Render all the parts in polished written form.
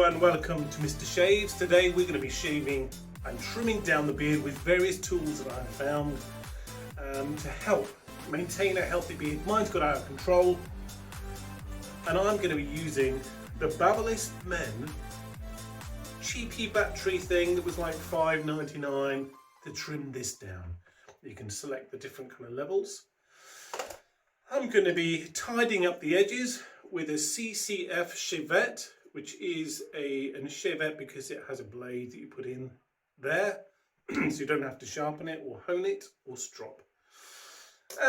Hello and welcome to MrShaves. Today we're going to be shaving and trimming down the beard with various tools that I have found to help maintain a healthy beard. Mine's got out of control and I'm going to be using the babyliss Men cheapy battery thing that was like $5.99 to trim this down. You can select the different kind of levels. I'm going to be tidying up the edges with a CCF shavette, which is a shavette because it has a blade that you put in there, so you don't have to sharpen it or hone it or strop.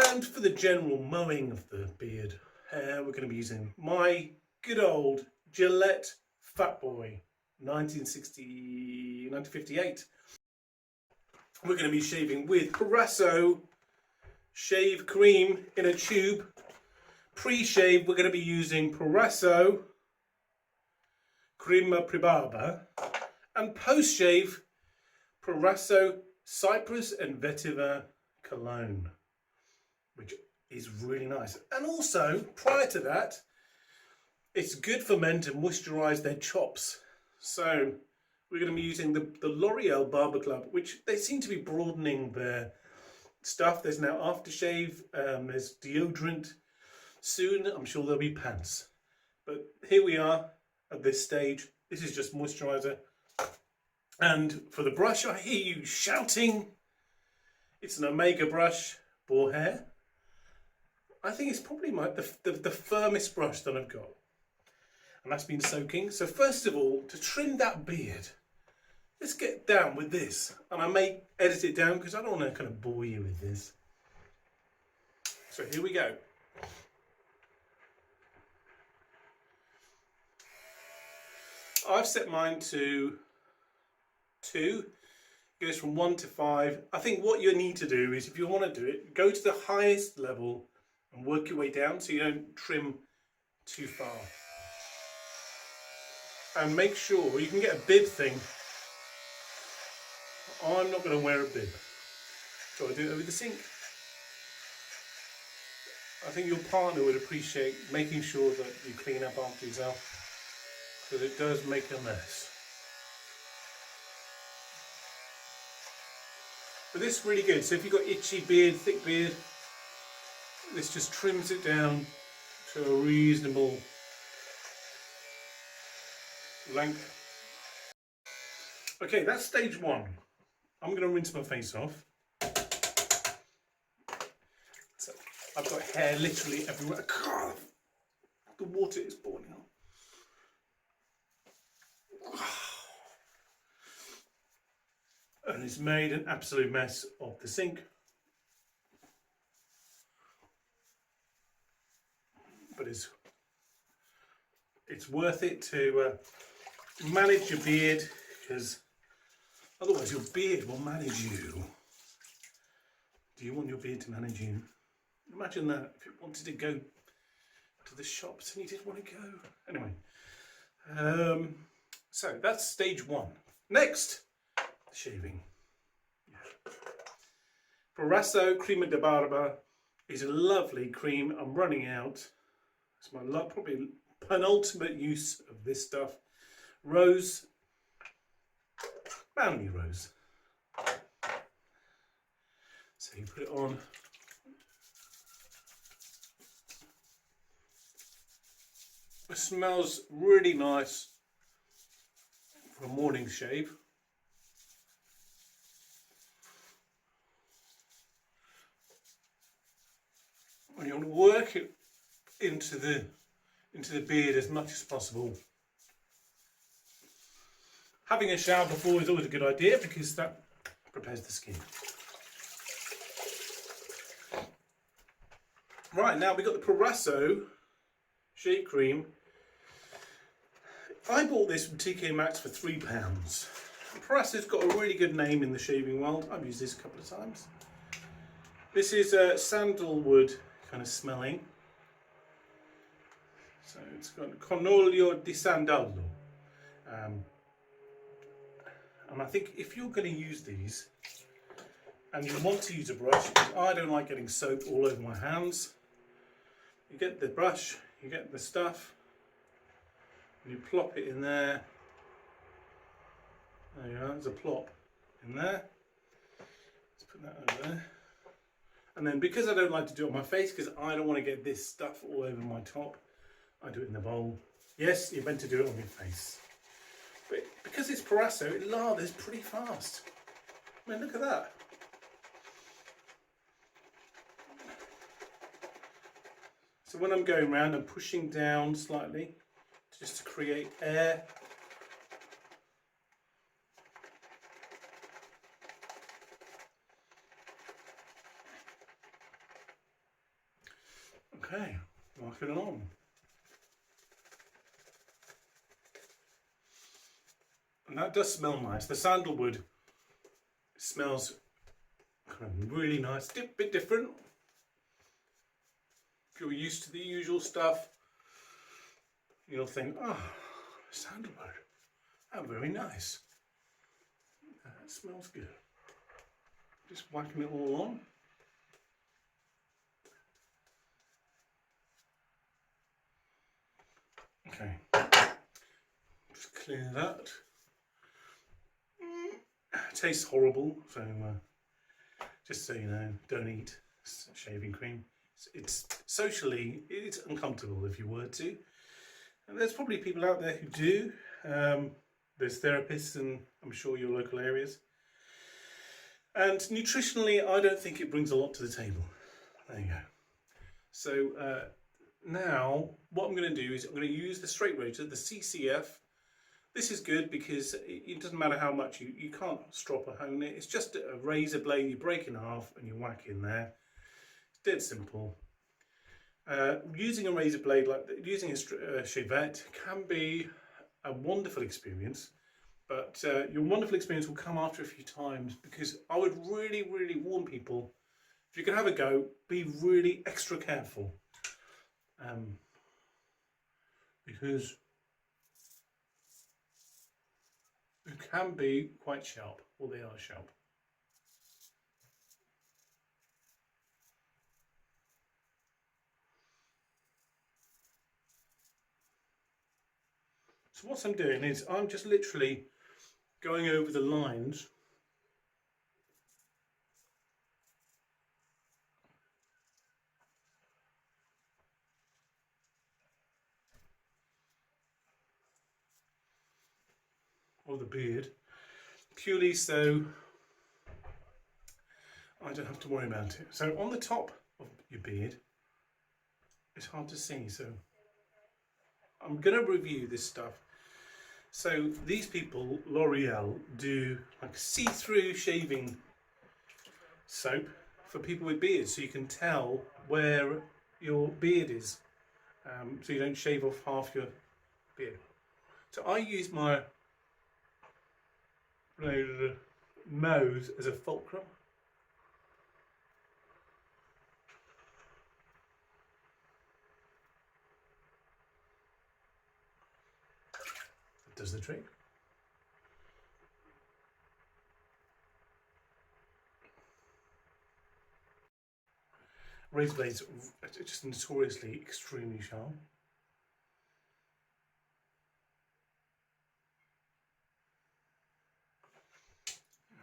And for the general mowing of the beard hair, we're going to be using my good old Gillette Fatboy 1958. We're going to be shaving with Prorasso shave cream in a tube. Pre-shave, we're going to be using Prorasso Crema barba, and post-shave Prorasso Cypress and Vetiver cologne, which is really nice. And also, prior to that, it's good for men to moisturize their chops. So we're going to be using the L'Oreal Barber Club, which they seem to be broadening their stuff. There's now aftershave, there's deodorant. Soon, I'm sure there'll be pants. But here we are at this stage. This is just moisturizer. And for the brush, I hear you shouting. It's an Omega brush, boar hair. I think it's probably the firmest brush that I've got. And that's been soaking. So first of all, to trim that beard, let's get down with this. And I may edit it down because I don't want to kind of bore you with this. So here we go. I've set mine to 2. It goes from 1 to 5. I think what you need to do is, if you want to do it, go to the highest level and work your way down so you don't trim too far. And make sure you can get a bib thing. I'm not going to wear a bib. So I do it over the sink. I think your partner would appreciate making sure that you clean up after yourself, because it does make a mess. But this is really good. So if you've got itchy beard, thick beard, this just trims it down to a reasonable length. Okay, that's stage 1. I'm going to rinse my face off. So I've got hair literally everywhere. God, the water is boiling up. And it's made an absolute mess of the sink. But it's worth it to manage your beard, because otherwise your beard will manage you. Do you want your beard to manage you? Imagine that, if it wanted to go to the shops and you didn't want to go. Anyway, so that's stage 1. Next, shaving. Prorasso Crema de Barba is a lovely cream. I'm running out. It's my probably penultimate use of this stuff. Rose, manly rose. So you put it on. It smells really nice for a morning shave. And you want to work it into the beard as much as possible. Having a shower before is always a good idea because that prepares the skin. Right, now we've got the Prorasso shave cream. I bought this from TK Maxx for £3. Prorasso's got a really good name in the shaving world. I've used this a couple of times. This is sandalwood kind of smelling. So it's got Conolio di Sandalo. And I think if you're going to use these and you want to use a brush, I don't like getting soap all over my hands. You get the brush, you get the stuff, you plop it in there, There you are, there's a plop in there. Let's put that over there. And then because I don't like to do it on my face, because I don't want to get this stuff all over my top, I do it in the bowl. Yes, you're meant to do it on your face. But because it's Prorasso, it lathers pretty fast. I mean, look at that. So when I'm going around, I'm pushing down slightly just to create air. Okay, marking it on. And that does smell nice. The sandalwood smells kind of really nice, a bit different. If you're used to the usual stuff, you'll think, oh, sandalwood, how very nice. That smells good. Just whacking it all on. Okay, just clear that. Tastes horrible, so just so you know, don't eat shaving cream. It's socially, it's uncomfortable if you were to. And there's probably people out there who do. There's therapists in, I'm sure, your local areas. And nutritionally, I don't think it brings a lot to the table. There you go. So now, what I'm going to do is I'm going to use the straight rotor, the CCF. This is good because it doesn't matter how much you can't strop or hone it. It's just a razor blade you break in half and you whack in there. It's dead simple. Using a razor blade, like using a shavette, can be a wonderful experience, but your wonderful experience will come after a few times, because I would really warn people, if you're going to have a go, be really extra careful, because it can be quite sharp, or they are sharp. So what I'm doing is I'm just literally going over the lines of the beard, purely so I don't have to worry about it. So on the top of your beard, it's hard to see, so I'm going to review this stuff. So these people, L'Oreal, do like see-through shaving soap for people with beards, so you can tell where your beard is, so you don't shave off half your beard. So I use my nose as a fulcrum. It does the trick. Razor blades are just notoriously extremely sharp.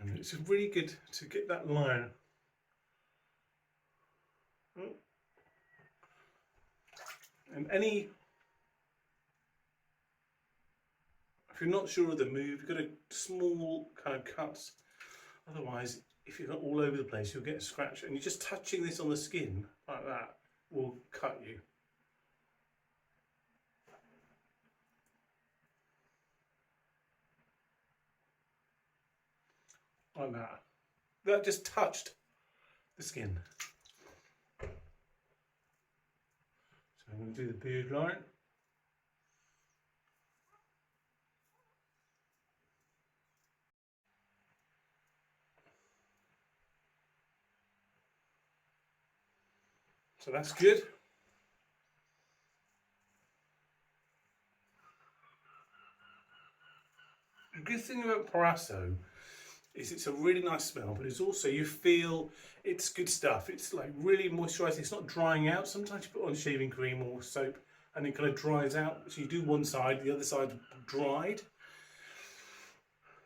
And it's really good to get that line. And if you're not sure of the move, you've got a small kind of cuts. Otherwise, if you're not all over the place, you'll get a scratch. And you're just touching this on the skin like that will cut you. Like that. That just touched the skin. So I'm going to do the beard line. So that's good. The good thing about Prorasso is it's a really nice smell, but it's also, you feel it's good stuff. It's like really moisturising. It's not drying out. Sometimes you put on shaving cream or soap and it kind of dries out. So you do one side, the other side dried.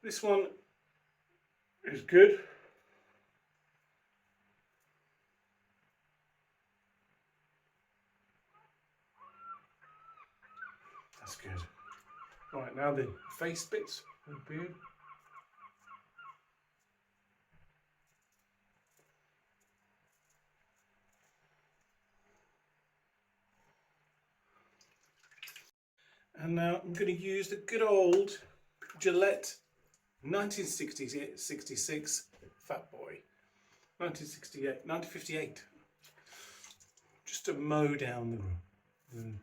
This one is good. That's good. Right, now the face bits of the beard. And now I'm going to use the good old Gillette 1966 Fatboy. 1958. Just to mow down the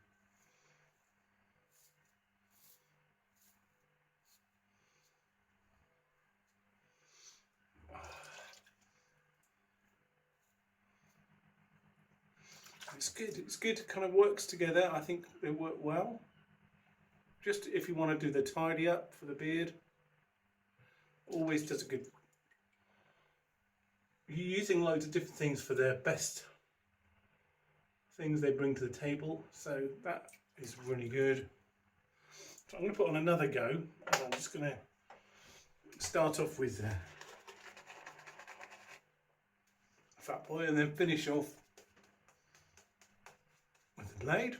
It's good. It's good. It kind of works together. I think they work well. Just if you want to do the tidy up for the beard, always does a good. You're using loads of different things for their best things they bring to the table, so that is really good. So I'm going to put on another go, and I'm just going to start off with Fatboy and then finish off with the blade.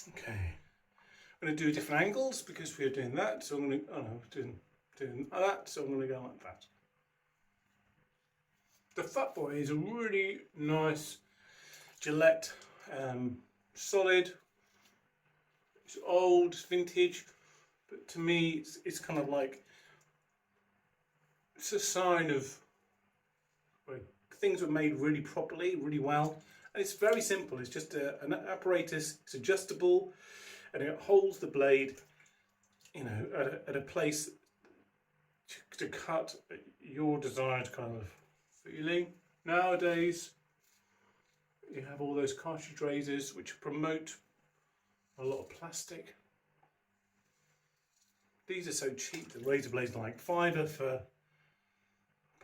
Okay, I'm going to do different angles because we're doing that, so I'm going to, doing that, so I'm going to go like that. The Fatboy is a really nice Gillette, solid, it's old, it's vintage, but to me it's kind of like, it's a sign of things were made really properly, really well, and it's very simple. It's just an apparatus, it's adjustable, and it holds the blade, you know, at a place to cut your desired kind of feeling. Nowadays you have all those cartridge razors which promote a lot of plastic. These are so cheap. The razor blades are like £5 for a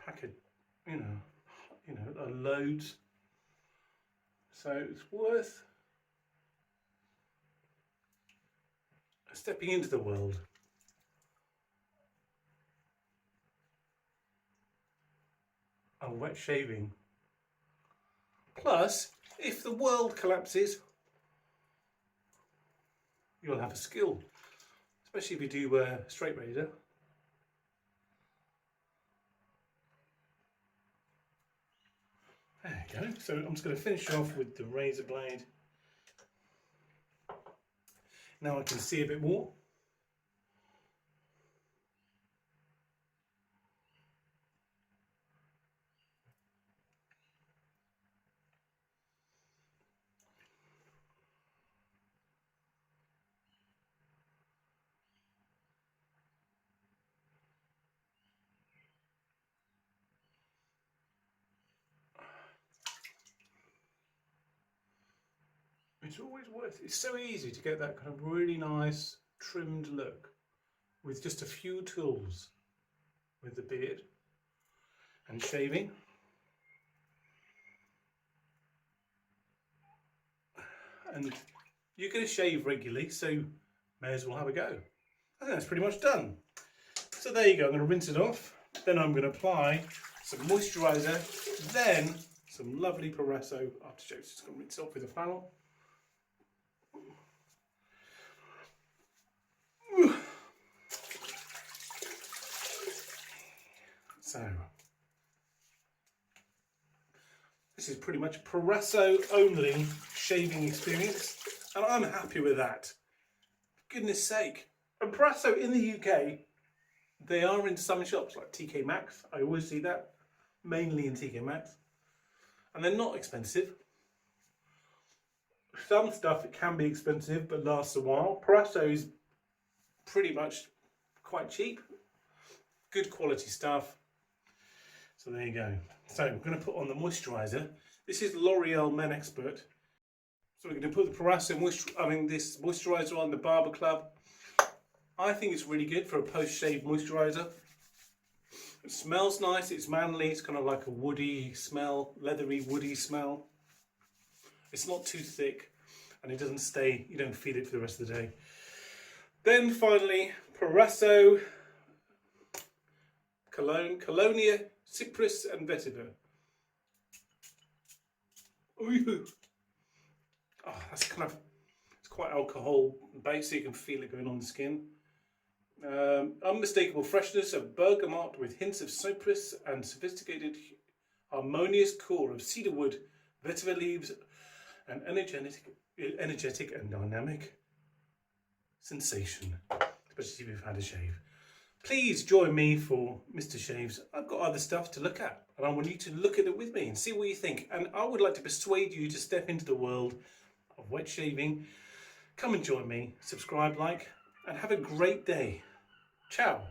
packet, you know, loads. So it's worth stepping into the world. Of wet shaving. Plus, if the world collapses, you'll have a skill, especially if you do a straight razor. There you go. So I'm just going to finish off with the razor blade. Now I can see a bit more. It's always worth it. It's so easy to get that kind of really nice trimmed look with just a few tools with the beard and shaving. And you're going to shave regularly, so may as well have a go. I think that's pretty much done. So there you go. I'm going to rinse it off. Then I'm going to apply some moisturiser, then some lovely Prorasso aftershaves. Just going to rinse it off with a flannel. So this is pretty much Prorasso only shaving experience, and I'm happy with that. Goodness sake. And Prorasso in the UK, they are in some shops like TK Maxx. I always see that, mainly in TK Maxx, and they're not expensive. Some stuff it can be expensive but lasts a while. Prorasso is pretty much quite cheap, good quality stuff. So there you go. So I'm going to put on the moisturiser. This is L'Oreal Men Expert. So we're going to put the Prorasso this moisturiser on the Barber Club. I think it's really good for a post-shave moisturiser. It smells nice, it's manly, it's kind of like a woody smell, leathery woody smell. It's not too thick. and it doesn't stay, you don't feel it for the rest of the day. Then finally, Prorasso Colonia, Cyprus and Vetiver. Ooh. Oh, that's it's quite alcohol based, so you can feel it going on the skin. Unmistakable freshness of bergamot with hints of cypress and sophisticated harmonious core of cedarwood, vetiver leaves, and energetic and dynamic sensation, especially if you've had a shave. Please join me for MrShaves. I've got other stuff to look at, and I want you to look at it with me and see what you think. And I would like to persuade you to step into the world of wet shaving. Come and join me, subscribe, like, and have a great day. Ciao.